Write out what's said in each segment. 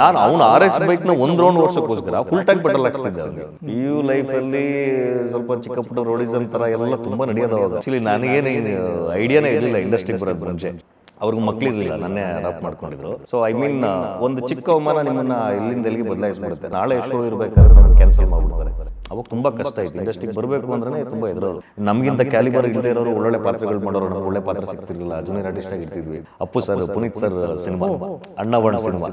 ನಾನು ಅವನು RX ಬೈಕ್ನ ಒಂದು ರೌಂಡ್ ಓಡಿಸೋಕ್ಕೋಸ್ಕರ ಫುಲ್ ಟ್ಯಾಂಕ್ ಪೆಟ್ರೋಲ್ ಹಾಕ್ಸ್ತಿದ್ದೆ ಅವನಿಗೆ. PU ಲೈಫಲ್ಲಿ ಸ್ವಲ್ಪ ಚಿಕ್ಕ ಪುಟ್ಟ ರೋಡಿಸಮ್ ಥರ ಎಲ್ಲ ತುಂಬ ನಡೆಯೋದು ಅವಾಗ. ಆ್ಯಕ್ಚುಲಿ ನನಗೇನು ಐಡಿಯಾನೇ ಇರಲಿಲ್ಲ ಇಂಡಸ್ಟ್ರಿಗೆ ಬರೋದು ಮುಂಚೆ. ಅವ್ರಿಗೆ ಮಕ್ಕಳಿರಲಿಲ್ಲ, ನನ್ನೇ ಅಡಾಪ್ಟ್ ಮಾಡ್ಕೊಂಡಿದ್ರು. ಸೊ ಐ ಮೀನ್ ಒಂದು ಚಿಕ್ಕ ಅವಮಾನ ನಿಮ್ಮನ್ನ ಇಲ್ಲಿಂದ ಎಲ್ಲಿಗೆ ಬದಲಾಯಿಸ್ಬಿಡುತ್ತೆ. ನಾಳೆ ಶೋ ಇರಬೇಕಾದ್ರೆ ನಾನು ಕ್ಯಾನ್ಸಲ್ ಮಾಡ್ಬಿಡ್ತಾರೆ. ಅವಾಗ ತುಂಬ ಕಷ್ಟ ಆಯ್ತು. ಇಂಡಸ್ಟ್ರಿಗೆ ಬರಬೇಕು ಅಂದ್ರೆ ತುಂಬ ಎದುರೋದು. ನಮಗಿಂತ ಕ್ಯಾಲಿಬರ್ ಇಲ್ಲದೆ ಇರೋರು ಒಳ್ಳೊಳ್ಳೆ ಪಾತ್ರಗಳು ಮಾಡೋರು, ನಮ್ಗೆ ಒಳ್ಳೆ ಪಾತ್ರ ಸಿಗ್ತಿರ್ಲಿಲ್ಲ. ಜೂನಿಯರ್ ಆರ್ಟಿಸ್ಟ್ ಆಗಿ ಇರ್ತಿದ್ವಿ. Appu sir, Puneeth sir cinema, ಅಣ್ಣವಣ್ಣ ಸಿನಿಮಾ,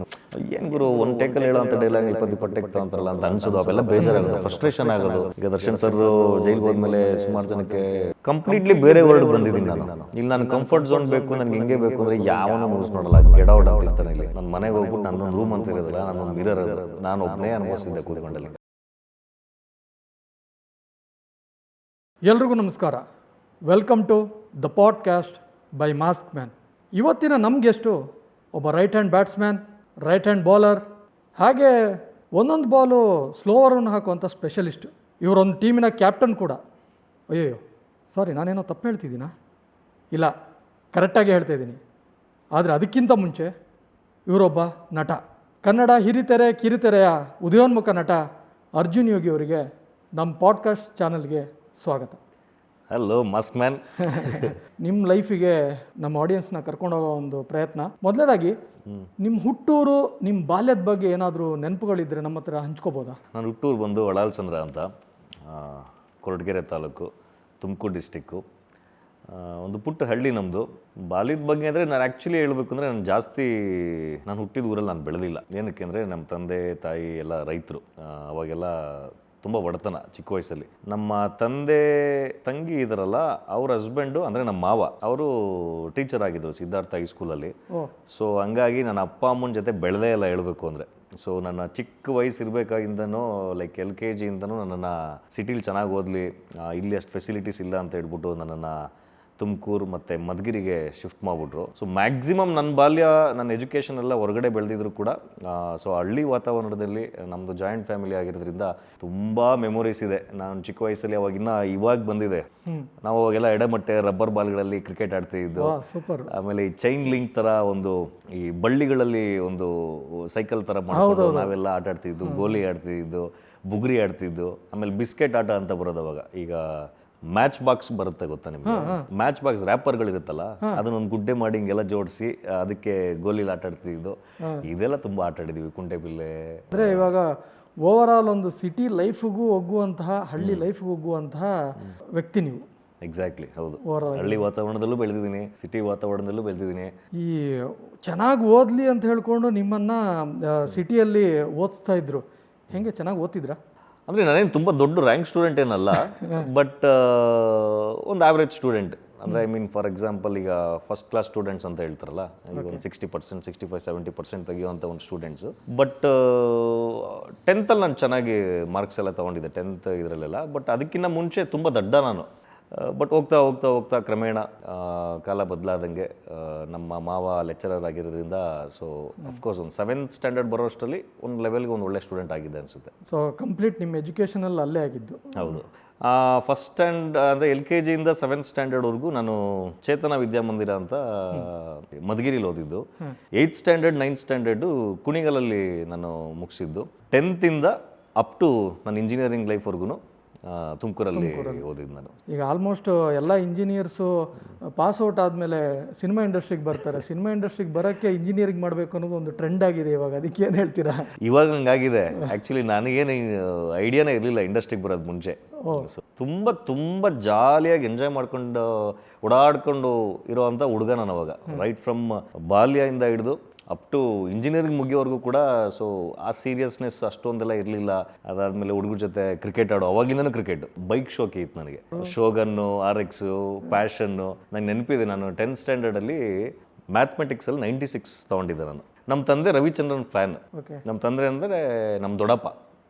ಏನ್ ಗುರು ಒಂದು ಟೇಕಲ್ಲಿ ಹೇಳೋ ಅಂತ ಡೈಲಾಗ್ 20 ಟೇಕ್ ತಗೊಂತಾರಲ್ಲ ಅಂತ ಅನ್ಸೋದು. ಅವೆಲ್ಲ ಬೇಜಾರಾಗೋದು, ಫ್ರಸ್ಟ್ರೇಷನ್ ಆಗೋದು. ಈಗ ದರ್ಶನ್ ಸರ್ ಜೈಲ್ಗೆ ಹೋದ್ಮೇಲೆ ಸುಮಾರು ಜನಕ್ಕೆ ಕಂಪ್ಲೀಟ್ಲಿ ಬೇರೆ ವರ್ಡ್ ಬಂದಿದ್ದೀನಿ ನಾನು. ಇಲ್ಲಿ ನಾನು ಕಂಫರ್ಟ್ ಝೋನ್ ಬೇಕು, ನನಗೆ ಹಿಂಗೆ ಬೇಕು ಅಂದ್ರೆ ಯಾವನೂ ಯೂಸ್ ನೋಡಲ್ಲ, ಗೆಟ್ ಔಟ್ ಅಂತ ಇರ್ತಾನೆ. ಇಲ್ಲಿ ನನ್ನ ಮನೆಗೆ ಹೋಗ್ಬಿಟ್ಟು ನನ್ನೊಂದು ರೂಮ್ ಅಂತ ಇರೋದಿಲ್ಲ, ನನ್ನೊಂದು ಮಿರರ್ ಅದು, ನಾನು ಒಬ್ಬನೇ ಅನುಭವಿಸಿದ್ದೆ ಕೂತ್ಕೊಂಡಲ್ಲಿ. ಎಲ್ರಿಗೂ ನಮಸ್ಕಾರ. Welcome to the podcast by mask man. ಇವತ್ತಿನ ನಮ್ಮ ಗೆಸ್ಟು ಒಬ್ಬ right hand batsman, right hand bowler, ಹಾಗೆ ಒಂದೊಂದು ಬಾಲು ಸ್ಲೋವರನ್ನು ಹಾಕುವಂಥ ಸ್ಪೆಷಲಿಸ್ಟ್. ಇವರೊಂದು ಟೀಮಿನ ಕ್ಯಾಪ್ಟನ್ ಕೂಡ. ಅಯ್ಯೋ ಸಾರಿ, ನಾನೇನೋ ತಪ್ಪು ಹೇಳ್ತಿದ್ದೀನಾ? ಇಲ್ಲ, ಕರೆಕ್ಟಾಗಿ ಹೇಳ್ತಾ ಇದ್ದೀನಿ. ಆದರೆ ಅದಕ್ಕಿಂತ ಮುಂಚೆ ಇವರೊಬ್ಬ ನಟ. ಕನ್ನಡ ಹಿರಿತೆರೆ ಕಿರುತೆರೆಯ ಉದಯೋನ್ಮುಖ ನಟ ಅರ್ಜುನ್ ಯೋಗಿ ಅವರಿಗೆ ನಮ್ಮ ಪಾಡ್ಕಾಸ್ಟ್ ಚಾನಲ್ಗೆ ಸ್ವಾಗತ. Hello mask man. ನಿಮ್ಮ ಲೈಫಿಗೆ ನಮ್ಮ ಆಡಿಯನ್ಸ್ನ ಕರ್ಕೊಂಡೋಗೋ ಒಂದು ಪ್ರಯತ್ನ. ಮೊದಲನೇದಾಗಿ ನಿಮ್ಮ ಹುಟ್ಟೂರು, ನಿಮ್ಮ ಬಾಲ್ಯದ ಬಗ್ಗೆ ಏನಾದರೂ ನೆನಪುಗಳಿದ್ದರೆ ನಮ್ಮ ಹತ್ರ ಹಂಚ್ಕೋಬೋದಾ? ನಾನು ಹುಟ್ಟೂರು ಬಂದು ಒಳಾಲ್ಚಂದ್ರ ಅಂತ, ಕೊರಟಗೆರೆ ತಾಲೂಕು, ತುಮಕೂರು ಡಿಸ್ಟಿಕ್ಕು. ಒಂದು ಪುಟ್ಟ ಹಳ್ಳಿ ನಮ್ಮದು. ಬಾಲ್ಯದ ಬಗ್ಗೆ ಅಂದರೆ ನಾನು ಆ್ಯಕ್ಚುಲಿ ಹೇಳಬೇಕು ಅಂದರೆ ನಾನು ಹುಟ್ಟಿದ ಊರಲ್ಲಿ ನಾನು ಬೆಳೆದಿಲ್ಲ. ಏನಕ್ಕೆ ಅಂದರೆ ನಮ್ಮ ತಂದೆ ತಾಯಿ ಎಲ್ಲ ರೈತರು. ಅವಾಗೆಲ್ಲ ತುಂಬ ಬಡತನ ಚಿಕ್ಕ ವಯಸ್ಸಲ್ಲಿ. ನಮ್ಮ ತಂದೆ ತಂಗಿ ಇದಾರಲ್ಲ, ಅವ್ರ ಹಸ್ಬೆಂಡು ಅಂದರೆ ನಮ್ಮ ಮಾವ, ಅವರು ಟೀಚರ್ ಆಗಿದ್ದರು ಸಿದ್ಧಾರ್ಥ ಹೈಸ್ಕೂಲಲ್ಲಿ. ಸೊ ಹಂಗಾಗಿ ನನ್ನ ಅಪ್ಪ ಅಮ್ಮನ ಜೊತೆ ಬೆಳೆದೇ ಇಲ್ಲ ಹೇಳಬೇಕು ಅಂದರೆ. ಸೊ ನನ್ನ ಚಿಕ್ಕ ವಯಸ್ಸು ಇರಬೇಕಾಗಿಂದನೂ ಲೈಕ್ LKG ಇಂದನೂ ನನ್ನನ್ನು ಸಿಟಿಲಿ ಚೆನ್ನಾಗಿ ಓದಲಿ, ಇಲ್ಲಿ ಅಷ್ಟು ಫೆಸಿಲಿಟೀಸ್ ಇಲ್ಲ ಅಂತ ಹೇಳ್ಬಿಟ್ಟು ನನ್ನನ್ನು ತುಮಕೂರು ಮತ್ತು ಮಧುಗಿರಿಗೆ ಶಿಫ್ಟ್ ಮಾಡಿಬಿಟ್ರು. ಸೊ ಮ್ಯಾಕ್ಸಿಮಮ್ ನನ್ನ ಬಾಲ್ಯ, ನನ್ನ ಎಜುಕೇಷನ್ ಎಲ್ಲ ಹೊರಗಡೆ ಬೆಳೆದಿದ್ರು ಕೂಡ. ಸೊ ಹಳ್ಳಿ ವಾತಾವರಣದಲ್ಲಿ ನಮ್ಮದು ಜಾಯಿಂಟ್ ಫ್ಯಾಮಿಲಿ ಆಗಿರೋದ್ರಿಂದ ತುಂಬ ಮೆಮೊರೀಸ್ ಇದೆ. ನಾನು ಚಿಕ್ಕ ವಯಸ್ಸಲ್ಲಿ ಇವಾಗ ಬಂದಿದೆ. ನಾವು ಅವಾಗೆಲ್ಲ ಎಡೆಮಟ್ಟೆ ರಬ್ಬರ್ ಬಾಲ್ಗಳಲ್ಲಿ ಕ್ರಿಕೆಟ್ ಆಡ್ತಿದ್ದು. ಆಮೇಲೆ ಈ ಚೈನ್ ಲಿಂಕ್ ಥರ ಒಂದು ಈ ಬಳ್ಳಿಗಳಲ್ಲಿ ಒಂದು ಸೈಕಲ್ ಥರ ಮಾಡ್ಕೊಂಡು ನಾವೆಲ್ಲ ಆಟ ಆಡ್ತಿದ್ದು, ಗೋಲಿ ಆಡ್ತಿದ್ದು, ಬುಗುರಿ ಆಡ್ತಿದ್ದು. ಆಮೇಲೆ ಬಿಸ್ಕೆಟ್ ಆಟ ಅಂತ ಬರೋದು ಅವಾಗ. ಈಗ ಮ್ಯಾಚ್ ಬಾಕ್ಸ್ ಬರುತ್ತೆ ಗೊತ್ತಾ ನಿಮ್ಗೆ? ಮ್ಯಾಚ್ ಬಾಕ್ಸ್ ರ್ಯಾಪರ್ಗಳಿರುತ್ತಲ್ಲ, ಅದನ್ನೊಂದು ಗುಡ್ಡೆ ಮಾಡಿ ಹಿಂಗೆಲ್ಲ ಜೋಡಿಸಿ ಅದಕ್ಕೆ ಗೋಲಿಲಿ ಆಟ ಆಡ್ತಿದ್ದು. ಇದೆಲ್ಲ ತುಂಬ ಆಟ ಆಡಿದ್ದೀವಿ. ಕುಂಟೆ ಬಿಲ್ಲೆ. ಅಂದರೆ ಇವಾಗ ಓವರ್ ಆಲ್ ಒಂದು ಸಿಟಿ ಲೈಫ್ಗೂ ಹೋಗುವಂತಹ, ಹಳ್ಳಿ ಲೈಫ್ಗೂ ಹೋಗುವಂತಹ ವ್ಯಕ್ತಿ ನೀವು. ಎಕ್ಸಾಕ್ಟ್ಲಿ, ಹೌದು. ಹಳ್ಳಿ ವಾತಾವರಣದಲ್ಲೂ ಬೆಳೆದಿದ್ದೀನಿ, ಸಿಟಿ ವಾತಾವರಣದಲ್ಲೂ ಬೆಳೆದಿದ್ದೀನಿ. ಈ ಚೆನ್ನಾಗಿ ಓದಲಿ ಅಂತ ಹೇಳ್ಕೊಂಡು ನಿಮ್ಮನ್ನು ಸಿಟಿಯಲ್ಲಿ ಓದಿಸ್ತಾ ಇದ್ರು. ಹೆಂಗೆ ಚೆನ್ನಾಗಿ ಓದ್ತಿದ್ರಾ? ಅಂದರೆ ನಾನೇನು ತುಂಬ ದೊಡ್ಡ ರ್ಯಾಂಕ್ ಸ್ಟೂಡೆಂಟ್ ಏನಲ್ಲ, ಬಟ್ ಒಂದು ಆವ್ರೇಜ್ ಸ್ಟೂಡೆಂಟ್. ಅಂದರೆ ಐ ಮೀನ್ ಫಾರ್ ಎಕ್ಸಾಂಪಲ್ ಈಗ ಫಸ್ಟ್ ಕ್ಲಾಸ್ ಸ್ಟೂಡೆಂಟ್ಸ್ ಅಂತ ಹೇಳ್ತಾರಲ್ಲ, ಈಗ ಒಂದು 60%, 65-70% ತೆಗಿಯುವಂಥ ಒಂದು ಸ್ಟೂಡೆಂಟ್ಸು. ಬಟ್ 10th ನಾನು ಚೆನ್ನಾಗಿ ಮಾರ್ಕ್ಸ್ ಎಲ್ಲ ತೊಗೊಂಡಿದ್ದೆ, 10th ಇದರಲ್ಲೆಲ್ಲ. ಬಟ್ ಅದಕ್ಕಿಂತ ಮುಂಚೆ ತುಂಬ ದಡ್ಡ ನಾನು. ಬಟ್ ಹೋಗ್ತಾ ಹೋಗ್ತಾ ಹೋಗ್ತಾ ಕ್ರಮೇಣ ಕಾಲ ಬದಲಾದಂಗೆ ನಮ್ಮ ಮಾವ ಲೆಕ್ಚರರ್ ಆಗಿರೋದ್ರಿಂದ, ಸೊ ಅಫ್ಕೋರ್ಸ್ ಒಂದು 7th ಸ್ಟ್ಯಾಂಡರ್ಡ್ ಬರೋಷ್ಟರಲ್ಲಿ ಒಂದು ಲೆವೆಲ್ಗೆ ಒಂದು ಒಳ್ಳೆ ಸ್ಟೂಡೆಂಟ್ ಆಗಿದ್ದೆ ಅನಿಸುತ್ತೆ. ಸೊ ಕಂಪ್ಲೀಟ್ ನಿಮ್ಮ ಎಜುಕೇಷನಲ್ಲಿ ಅಲ್ಲೇ ಆಗಿದ್ದು? ಹೌದು. ಫಸ್ಟ್ ಸ್ಟ್ಯಾಂಡ್ ಅಂದರೆ LKG ಇಂದ 7th ಸ್ಟ್ಯಾಂಡರ್ಡ್ವರೆಗೂ ನಾನು ಚೇತನ ವಿದ್ಯಾಮಂದಿರ ಅಂತ ಮಧುಗಿರಿಲಿ ಓದಿದ್ದು. 8th ಸ್ಟ್ಯಾಂಡರ್ಡ್ 9th ಸ್ಟ್ಯಾಂಡರ್ಡು ಕುಣಿಗಲಲ್ಲಿ ನಾನು ಮುಗಿಸಿದ್ದು. 10th ಇಂದ ಅಪ್ ಟು ನನ್ನ ಇಂಜಿನಿಯರಿಂಗ್ ಲೈಫ್ವರೆಗೂ ತುಮಕೂರಲ್ಲಿ ಓದಿದ್ದು ನಾನು. ಈಗ ಆಲ್ಮೋಸ್ಟ್ ಎಲ್ಲ ಇಂಜಿನಿಯರ್ಸು ಪಾಸ್ ಔಟ್ ಆದಮೇಲೆ ಸಿನಿಮಾ ಇಂಡಸ್ಟ್ರಿಗೆ ಬರ್ತಾರೆ. ಸಿನಿಮಾ ಇಂಡಸ್ಟ್ರಿಗೆ ಬರೋಕ್ಕೆ ಇಂಜಿನಿಯರಿಂಗ್ ಮಾಡಬೇಕು ಅನ್ನೋದು ಒಂದು ಟ್ರೆಂಡ್ ಆಗಿದೆ ಇವಾಗ. ಅದಕ್ಕೆ ಏನು ಹೇಳ್ತೀರಾ? ಇವಾಗ ಹಂಗಾಗಿದೆ. ಆ್ಯಕ್ಚುಲಿ ನನಗೇನು ಐಡಿಯಾನೇ ಇರಲಿಲ್ಲ ಇಂಡಸ್ಟ್ರಿಗೆ ಬರೋದು ಮುಂಚೆ. ತುಂಬ ತುಂಬ ಜಾಲಿಯಾಗಿ ಎಂಜಾಯ್ ಮಾಡ್ಕೊಂಡು ಓಡಾಡ್ಕೊಂಡು ಇರೋವಂಥ ಹುಡುಗ ನಾನು ಅವಾಗ. ರೈಟ್ ಫ್ರಮ್ ಬಾಲ್ಯದಿಂದ ಹಿಡಿದು ಅಪ್ ಟು ಇಂಜಿನಿಯರಿಂಗ್ ಮುಗಿಯೋವರೆಗೂ ಕೂಡ. ಸೊ ಆ ಸೀರಿಯಸ್ನೆಸ್ ಅಷ್ಟೊಂದೆಲ್ಲ ಇರಲಿಲ್ಲ. ಅದಾದಮೇಲೆ ಹುಡುಗರ ಜೊತೆ ಕ್ರಿಕೆಟ್ ಆಡೋ, ಅವಾಗಿಂದನೂ ಕ್ರಿಕೆಟ್, ಬೈಕ್ ಶೋಕಿ ಇತ್ತು ನನಗೆ. ಶೋಗನ್ನು, RX, ಪ್ಯಾಷನ್ನು. ನಂಗೆ ನೆನಪಿದೆ, ನಾನು 10th ಸ್ಟ್ಯಾಂಡರ್ಡಲ್ಲಿ ಮ್ಯಾಥಮೆಟಿಕ್ಸಲ್ಲಿ 96 ತೊಗೊಂಡಿದ್ದೆ ನಾನು. ನಮ್ಮ ತಂದೆ ರವಿಚಂದ್ರನ್ ಫ್ಯಾನ್. ನಮ್ಮ ತಂದೆ ಅಂದರೆ ನಮ್ಮ ದೊಡ್ಡಪ್ಪ.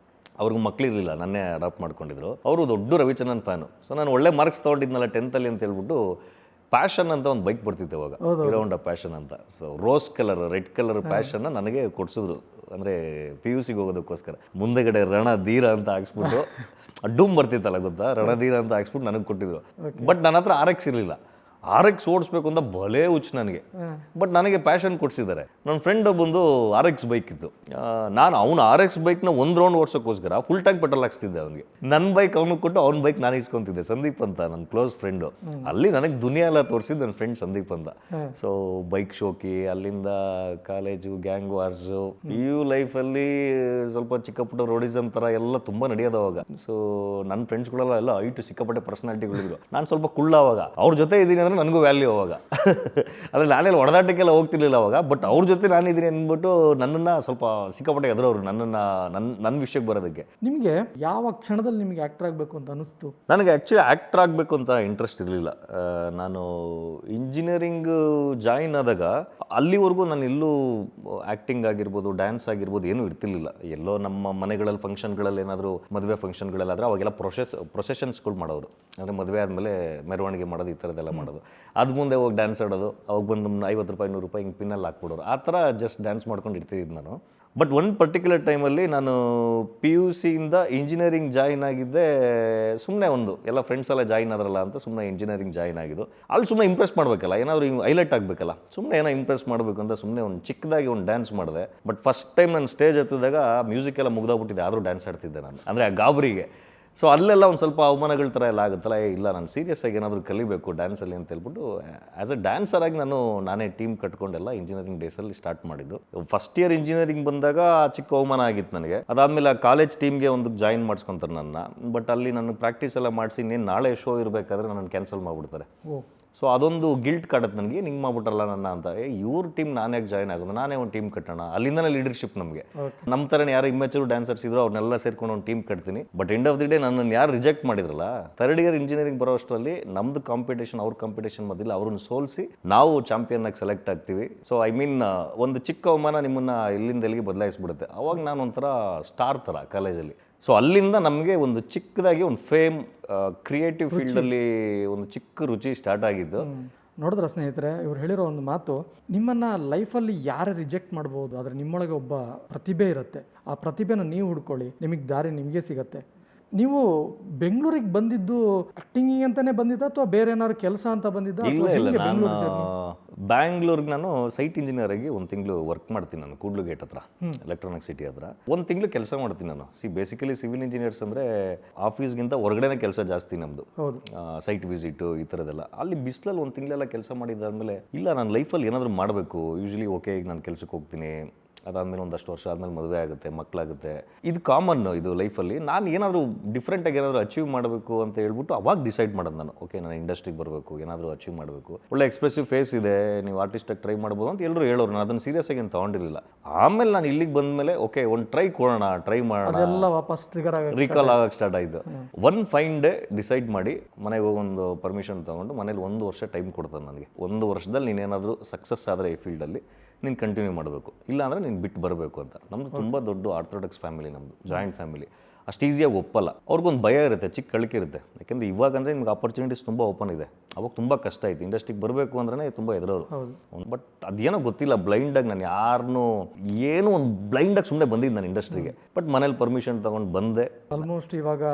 ಅವ್ರಿಗೆ ಮಕ್ಕಳಿರಲಿಲ್ಲ, ನನ್ನೇ ಅಡಾಪ್ಟ್ ಮಾಡ್ಕೊಂಡಿದ್ರು. ಅವರು ದೊಡ್ಡ ರವಿಚಂದ್ರನ್ ಫ್ಯಾನು. ಸೊ ನಾನು ಒಳ್ಳೆ ಮಾರ್ಕ್ಸ್ ತೊಗೊಂಡಿದ್ನಲ್ಲ 10th ಅಂತ ಹೇಳ್ಬಿಟ್ಟು ಪ್ಯಾಷನ್ ಅಂತ ಒಂದು ಬೈಕ್ ಬರ್ತಿತ್ತು ಅವಾಗ, ಹೀರೋ ಹೋಂಡಾ ಪ್ಯಾಷನ್ ಅಂತ. So rose colour, red colour ಪ್ಯಾಷನ್ನ ನನಗೆ ಕೊಡಿಸಿದ್ರು. ಅಂದರೆ PUCಗೆ ಹೋಗೋದಕ್ಕೋಸ್ಕರ. ಮುಂದೆಗಡೆ ರಣಧೀರ ಅಂತ ಹಾಕ್ಸ್ಬಿಟ್ಟು ಡೂಮ್ ಬರ್ತಿತ್ತಲ್ಲ ಗೊತ್ತಾ, ರಣಧೀರ ಅಂತ ಹಾಕ್ಸ್ಬಿಟ್ಟು ನನಗೆ ಕೊಟ್ಟಿದ್ರು. ಬಟ್ ನನ್ನ ಹತ್ರ RX ಇರಲಿಲ್ಲ. RX ಓಡಿಸ್ಬೇಕು ಅಂತ ಭಲೇ ಹುಚ್ಚು ನನಗೆ. ಬಟ್ ನನಗೆ ಪ್ಯಾಷನ್ ಕೊಡಿಸಿದ್ದಾರೆ. ನನ್ನ ಫ್ರೆಂಡ್ ಒಬ್ಬಂದು RX ಬೈಕ್ ಇತ್ತು. ನಾನು ಅವನು RX ಬೈಕ್ನ ಒಂದು ರೌಂಡ್ ಓಡಿಸೋಕ್ಕೋಸ್ಕರ ಫುಲ್ ಟ್ಯಾಂಕ್ ಪೆಟ್ರೋಲ್ ಹಾಕ್ಸ್ತಿದ್ದೆ ಅವನಿಗೆ. ನನ್ನ ಬೈಕ್ ಅವನಿಗೆ ಕೊಟ್ಟು ಅವ್ನ ಬೈಕ್ ನಾನು ಇಸ್ಕೊಂತಿದ್ದೆ. ಸಂದೀಪ್ ಅಂತ ನನ್ನ ಕ್ಲೋಸ್ ಫ್ರೆಂಡು. ಅಲ್ಲಿ ನನಗೆ ದುನಿಯಾ ಎಲ್ಲ ತೋರಿಸಿದ್ದು ನನ್ನ ಫ್ರೆಂಡ್ ಸಂದೀಪ್ ಅಂತ. ಸೊ ಬೈಕ್ ಶೋಕಿ, ಅಲ್ಲಿಂದ ಕಾಲೇಜು, ಗ್ಯಾಂಗ್ ವಾರ್ಸು, PU ಲೈಫಲ್ಲಿ ಸ್ವಲ್ಪ ಚಿಕ್ಕ ಪುಟ್ಟ ರೋಡಿಸಮ್ ಥರ ಎಲ್ಲ ತುಂಬ ನಡೆಯೋದು ಅವಾಗ. ಸೊ ನನ್ನ ಫ್ರೆಂಡ್ಸ್ಗಳೆಲ್ಲ ಎಲ್ಲ ಐಟು ಸಿಕ್ಕಾಪಟ್ಟೆ ಪರ್ಸನಾಲಿಟಿಗಳಿದ್ರು. ನಾನು ಸ್ವಲ್ಪ ಕುಳ್ಳ ಅವಾಗ. ಅವ್ರ ಜೊತೆ ಇದ್ದೀನಿ ಅಂದರೆ ನನಗೂ ವ್ಯಾಲ್ಯೂ ಅವಾಗ. ಅಂದರೆ ನಾನೆಲ್ಲ ಹೊಡೆದಾಟಕ್ಕೆಲ್ಲ ಹೋಗ್ತಿರ್ಲಿಲ್ಲ ಅವಾಗ. ಬಟ್ ಅವ್ರ ಜೊತೆ ನಾನಿದ್ದೀನಿ ಅಂದ್ಬಿಟ್ಟು ನನ್ನನ್ನು ಸ್ವಲ್ಪ ಸಿಕ್ಕಾಪಟ್ಟೆ ಎದುರವ್ರು ನನ್ನ ವಿಷಯಕ್ಕೆ ಬರೋದಕ್ಕೆ. ನಿಮಗೆ ಯಾವ ಕ್ಷಣದಲ್ಲಿ ನಿಮಗೆ ಆ್ಯಕ್ಟರ್ ಆಗಬೇಕು ಅಂತ ಅನಿಸ್ತು? ನನಗೆ ಆ್ಯಕ್ಚುಲಿ ಆ್ಯಕ್ಟರ್ ಆಗಬೇಕು ಅಂತ ಇಂಟ್ರೆಸ್ಟ್ ಇರಲಿಲ್ಲ. ನಾನು ಇಂಜಿನಿಯರಿಂಗ್ ಜಾಯಿನ್ ಆದಾಗ ಅಲ್ಲಿವರೆಗೂ ನಾನು ಎಲ್ಲೂ ಆ್ಯಕ್ಟಿಂಗ್ ಆಗಿರ್ಬೋದು, ಡ್ಯಾನ್ಸ್ ಆಗಿರ್ಬೋದು ಏನೂ ಇರ್ತಿರ್ಲಿಲ್ಲ. ಎಲ್ಲೋ ನಮ್ಮ ಮನೆಗಳಲ್ಲಿ ಫಂಕ್ಷನ್ಗಳಲ್ಲಿ ಏನಾದರೂ ಮದುವೆ ಫಂಕ್ಷನ್ಗಳಲ್ಲಾದರೆ ಅವಾಗೆಲ್ಲ ಪ್ರೊಸೆಷನ್ಸ್ಗಳು ಮಾಡೋರು. ಅಂದರೆ ಮದುವೆ ಆದಮೇಲೆ ಮೆರವಣಿಗೆ ಮಾಡೋದು, ಈ ಥರದ್ದೆಲ್ಲ ಮಾಡೋದು. ಅದು ಮುಂದೆ ಹೋಗಿ ಡ್ಯಾನ್ಸ್ ಆಡೋದು. ಅವಾಗ ಬಂದು 50 ರೂಪಾಯಿ 100 ರೂಪಾಯಿ ಹಿಂಗೆ ಪಿನ್ನಲ್ಲಿ ಹಾಕ್ಬಿಡೋರು. ಆ ಥರ ಜಸ್ಟ್ ಡ್ಯಾನ್ಸ್ ಮಾಡ್ಕೊಂಡು ಇರ್ತಿದ್ದು ನಾನು. ಬಟ್ ಒಂದು ಪರ್ಟಿಕ್ಯುಲರ್ ಟೈಮಲ್ಲಿ ನಾನು PUC ಇಂದ ಇಂಜಿನಿಯರಿಂಗ್ ಜಾಯಿನ್ ಆಗಿದ್ದೆ. ಸುಮ್ಮನೆ ಒಂದು ಎಲ್ಲ ಫ್ರೆಂಡ್ಸ್ ಎಲ್ಲ ಜಾಯಿನ್ ಆದ್ರಲ್ಲ ಅಂತ ಸುಮ್ಮನೆ ಇಂಜಿನಿಯರಿಂಗ್ ಜಾಯಿನ್ ಆಗಿದ್ದು. ಅಲ್ಲಿ ಸುಮ್ಮನೆ ಇಂಪ್ರೆಸ್ ಮಾಡಬೇಕಲ್ಲ, ಏನಾದರೂ ಹೈಲೈಟ್ ಆಗಬೇಕಲ್ಲ, ಸುಮ್ಮನೆ ಏನೋ ಇಂಪ್ರೆಸ್ ಮಾಡಬೇಕು ಅಂತ ಸುಮ್ಮನೆ ಒಂದು ಚಿಕ್ಕದಾಗಿ ಒಂದು ಡ್ಯಾನ್ಸ್ ಮಾಡಿದೆ. ಬಟ್ ಫಸ್ಟ್ ಟೈಮ್ ನಾನು ಸ್ಟೇಜ್ ಹತ್ತಿದಾಗ ಮ್ಯೂಸಿಕ್ ಎಲ್ಲ ಮುಗ್ದೋಗ್ಬಿಟ್ಟಿದೆ, ಆದರೂ ಡ್ಯಾನ್ಸ್ ಆಡ್ತಿದ್ದೆ ನಾನು, ಅಂದರೆ ಆ ಗಾಬರಿಗೆ. ಸೊ ಅಲ್ಲೆಲ್ಲ ಒಂದು ಸ್ವಲ್ಪ ಅವಮಾನಗಳ ಥರ ಎಲ್ಲ ಆಗುತ್ತಲ್ಲ, ಇಲ್ಲ ನಾನು ಸೀರಿಯಸ್ ಆಗಿ ಏನಾದರೂ ಕಲಿಬೇಕು ಡ್ಯಾನ್ಸಲ್ಲಿ ಅಂತ ಹೇಳ್ಬಿಟ್ಟು ಆ್ಯಸ್ ಅ ಡ್ಯಾನ್ಸರ್ ಆಗಿ ನಾನೇ ಟೀಮ್ ಕಟ್ಕೊಂಡೆಲ್ಲ ಇಂಜಿನಿಯರಿಂಗ್ ಡೇಸಲ್ಲಿ ಸ್ಟಾರ್ಟ್ ಮಾಡಿದ್ದು. ಫಸ್ಟ್ ಇಯರ್ ಇಂಜಿನಿಯರಿಂಗ್ ಬಂದಾಗ ಚಿಕ್ಕ ಅವಮಾನ ಆಗಿತ್ತು ನನಗೆ. ಅದಾದಮೇಲೆ ಆ ಕಾಲೇಜ್ ಟೀಮ್ಗೆ ಒಂದು ಜಾಯಿನ್ ಮಾಡಿಸ್ಕೊತಾರೆ ನನ್ನ. ಬಟ್ ಅಲ್ಲಿ ನಾನು ಪ್ರಾಕ್ಟೀಸ್ ಎಲ್ಲ ಮಾಡಿಸಿ ಇನ್ನೇನು ನಾಳೆ ಶೋ ಇರಬೇಕಾದ್ರೆ ನನ್ನನ್ನು ಕ್ಯಾನ್ಸಲ್ ಮಾಡಿಬಿಡ್ತಾರೆ. ಸೊ ಅದೊಂದು ಗಿಲ್ಟ್ ಕಾಡುತ್ತೆ ನನಗೆ, ನಿಂಗೆ ಮಾಡ್ಬಿಟ್ರಲ್ಲ ನನ್ನ ಅಂತ. ಇವ್ರ ಟೀಮ್ ನಾನೇ ಜಾಯ್ನ್ ಆಗೋದು, ನಾನೇ ಒಂದು ಟೀಮ್ ಕಟ್ಟೋಣ. ಅಲ್ಲಿಂದನೇ ಲೀಡರ್ಶಿಪ್ ನಮಗೆ. ನಮ್ಮ ಥರನೇ ಯಾರು ಇಮ್ಮೆಚೂರ್ ಡ್ಯಾನ್ಸರ್ಸ್ ಇದ್ರು ಅವ್ರನ್ನೆಲ್ಲ ಸೇರ್ಕೊಂಡು ಒಂದು ಟೀಮ್ ಕಟ್ತೀನಿ. But end of the day ನನ್ನನ್ನು ಯಾರು ರಿಜೆಕ್ಟ್ ಮಾಡಿದ್ರಲ್ಲ, ಥರ್ಡ್ ಇಯರ್ ಇಂಜಿನಿಯರಿಂಗ್ ಬರೋ ಅಷ್ಟರಲ್ಲಿ ನಮ್ಮದು ಕಾಂಪಿಟೇಷನ್ ಅವ್ರ ಕಾಂಪಿಟೇಷನ್ ಮಧ್ಯದಲ್ಲಿ ಅವ್ರನ್ನ ಸೋಲಿಸಿ ನಾವು ಚಾಂಪಿಯನ್ ಆಗಿ ಸೆಲೆಕ್ಟ್ ಆಗ್ತೀವಿ. ಸೊ ಐ ಮೀನ್ ಒಂದು ಚಿಕ್ಕ ಅವಮಾನ ನಿಮ್ಮನ್ನು ಇಲ್ಲಿಂದ ಎಲ್ಲಿಗೆ ಬದಲಾಯಿಸ್ಬಿಡುತ್ತೆ. ಅವಾಗ ನಾನು ಒಂಥರ ಸ್ಟಾರ್ ಥರ ಕಾಲೇಜಲ್ಲಿ. ಸೊ ಅಲ್ಲಿಂದ ನಮಗೆ ಒಂದು ಚಿಕ್ಕದಾಗಿ ಒಂದು ಫೇಮ್, ಕ್ರಿಯೇಟಿವ್ ಫೀಲ್ಡಲ್ಲಿ ಒಂದು ಚಿಕ್ಕ ರುಚಿ ಸ್ಟಾರ್ಟ್ ಆಗಿದ್ದು. ನೋಡಿದ್ರೆ ಸ್ನೇಹಿತರೆ, ಇವ್ರು ಹೇಳಿರೋ ಒಂದು ಮಾತು, ನಿಮ್ಮನ್ನು ಲೈಫಲ್ಲಿ ಯಾರೇ ರಿಜೆಕ್ಟ್ ಮಾಡ್ಬೋದು, ಆದರೆ ನಿಮ್ಮೊಳಗೆ ಒಬ್ಬ ಪ್ರತಿಭೆ ಇರುತ್ತೆ. ಆ ಪ್ರತಿಭೆನ ನೀವು ಹುಡ್ಕೊಳ್ಳಿ, ನಿಮಗೆ ದಾರಿ ನಿಮಗೆ ಸಿಗತ್ತೆ. ನೀವು ಬೆಂಗಳೂರಿಗೆ ಬಂದಿದ್ದು ಆ್ಯಕ್ಟಿಂಗಿಗೆ ಅಂತಲೇ ಬಂದಿದ್ದ ಅಥವಾ ಬೇರೆ ಏನಾದ್ರು ಕೆಲಸ ಅಂತ ಬಂದಿದ್ದ? ಇಲ್ಲ, ನಾನು ಬ್ಯಾಂಗ್ಳೂರ್ಗೆ ನಾನು ಸೈಟ್ ಇಂಜಿನಿಯರ್ ಆಗಿ 1 ತಿಂಗಳು ವರ್ಕ್ ಮಾಡ್ತೀನಿ. ನಾನು ಕೂಡ್ಲು ಗೇಟ್ ಹತ್ರ, ಎಲೆಕ್ಟ್ರಾನಿಕ್ ಸಿಟಿ ಹತ್ರ 1 ತಿಂಗಳು ಕೆಲಸ ಮಾಡ್ತೀನಿ ನಾನು. ಬೇಸಿಕಲಿ ಸಿವಿಲ್ ಇಂಜಿನಿಯರ್ಸ್ ಅಂದರೆ ಆಫೀಸ್ಗಿಂತ ಹೊರಗಡೆನೇ ಕೆಲಸ ಜಾಸ್ತಿ ನಮ್ಮದು. ಸೈಟ್ ವಿಸಿಟು ಈ ಥರದ್ದೆಲ್ಲ. ಅಲ್ಲಿ ಬಿಸಿಲಲ್ಲಿ 1 ತಿಂಗಳೆಲ್ಲ ಕೆಲಸ ಮಾಡಿದ್ದಾದಮೇಲೆ ಇಲ್ಲ, ನಾನು ಲೈಫಲ್ಲಿ ಏನಾದರೂ ಮಾಡಬೇಕು. ಯೂಶ್ವಲಿ ಓಕೆ, ಈಗ ನಾನು ಕೆಲಸಕ್ಕೆ ಹೋಗ್ತೀನಿ, ಅದಾದಮೇಲೆ ಒಂದಷ್ಟು ವರ್ಷ ಆದಮೇಲೆ ಮದುವೆ ಆಗುತ್ತೆ, ಮಕ್ಕಳಾಗುತ್ತೆ, ಇದು ಕಾಮನ್ನು ಇದು ಲೈಫಲ್ಲಿ. ನಾನು ಏನಾದರೂ ಡಿಫ್ರೆಂಟಾಗಿ ಏನಾದರೂ ಅಚೀವ್ ಮಾಡಬೇಕು ಅಂತ ಹೇಳ್ಬಿಟ್ಟು ಅವಾಗ ಡಿಸೈಡ್ ಮಾಡೋದು ನಾನು. ಓಕೆ, ನಾನು ಇಂಡಸ್ಟ್ರಿಗೆ ಬರಬೇಕು, ಏನಾದರೂ ಅಚೀವ್ ಮಾಡಬೇಕು, ಒಳ್ಳೆ ಎಕ್ಸ್ಪ್ರೆಸಿವ್ ಫೇಸ್ ಇದೆ, ನೀವು ಆರ್ಟಿಸ್ಟಾಗಿ ಟ್ರೈ ಮಾಡ್ಬೋದು ಅಂತ ಎಲ್ಲರೂ ಹೇಳೋರು. ನಾನು ಅದನ್ನು ಸೀರಿಯಸ್ ಆಗಿ ಏನು ತೊಗೊಂಡಿರಲಿಲ್ಲ. ಆಮೇಲೆ ನಾನು ಇಲ್ಲಿಗೆ ಬಂದಮೇಲೆ ಓಕೆ, ಒಂದು ಟ್ರೈ ಮಾಡೋಣ, ಎಲ್ಲ ವಾಪಸ್ ರೀಕಾಲ್ ಆಗಕ್ಕೆ ಸ್ಟಾರ್ಟ್ ಆಯಿತು. ಒನ್ ಫೈನ್ ಡೇ ಡಿಸೈಡ್ ಮಾಡಿ ಮನೆಗೆ ಹೋಗಿ ಒಂದು ಪರ್ಮಿಷನ್ ತೊಗೊಂಡು ಮನೇಲಿ 1 ವರ್ಷ ಟೈಮ್ ಕೊಡ್ತಾರೆ ನನಗೆ. 1 ವರ್ಷದಲ್ಲಿ ನೀನೇನಾದರೂ ಸಕ್ಸಸ್ ಆದರೆ ಈ ಫೀಲ್ಡಲ್ಲಿ ನೀನು ಕಂಟಿನ್ಯೂ ಮಾಡಬೇಕು, ಇಲ್ಲ ಅಂದರೆ ನೀನು ಬಿಟ್ಟು ಬರಬೇಕು ಅಂತ. ನಮ್ಮದು ತುಂಬ ದೊಡ್ಡ ಆರ್ಥೋಡಾಕ್ಸ್ ಫ್ಯಾಮಿಲಿ, ನಮ್ಮದು ಜಾಯಿಂಟ್ ಫ್ಯಾಮಿಲಿ. ಅಷ್ಟು ಈಸಿಯಾಗಿ ಒಪ್ಪಲ್ಲ. ಅವ್ರಿಗೊಂದು ಭಯ ಇರುತ್ತೆ, ಚಿಕ್ಕ ಕಳಿಕೆ ಇರುತ್ತೆ. ಯಾಕೆಂದರೆ ಇವಾಗ ಅಂದರೆ ನಿಮ್ಗೆ ಆಪರ್ಚುನಿಟೀಸ್ ತುಂಬ ಓಪನ್ ಇದೆ. ಅವಾಗ ತುಂಬ ಕಷ್ಟ ಆಯಿತು, ಇಂಡಸ್ಟ್ರಿಗೆ ಬರಬೇಕು ಅಂದ್ರೆ ತುಂಬ ಎದುರೋರು. ಬಟ್ ಅದೇನೋ ಗೊತ್ತಿಲ್ಲ, ಬ್ಲೈಂಡಾಗಿ ನಾನು ಯಾರನ್ನೂ ಏನೋ ಒಂದು ಬ್ಲೈಂಡಾಗಿ ಸುಮ್ಮನೆ ಬಂದಿದ್ದು ನಾನು ಇಂಡಸ್ಟ್ರಿಗೆ. ಬಟ್ ಮನೇಲಿ ಪರ್ಮಿಷನ್ ತೊಗೊಂಡು ಬಂದೆ. ಆಲ್ಮೋಸ್ಟ್ ಇವಾಗ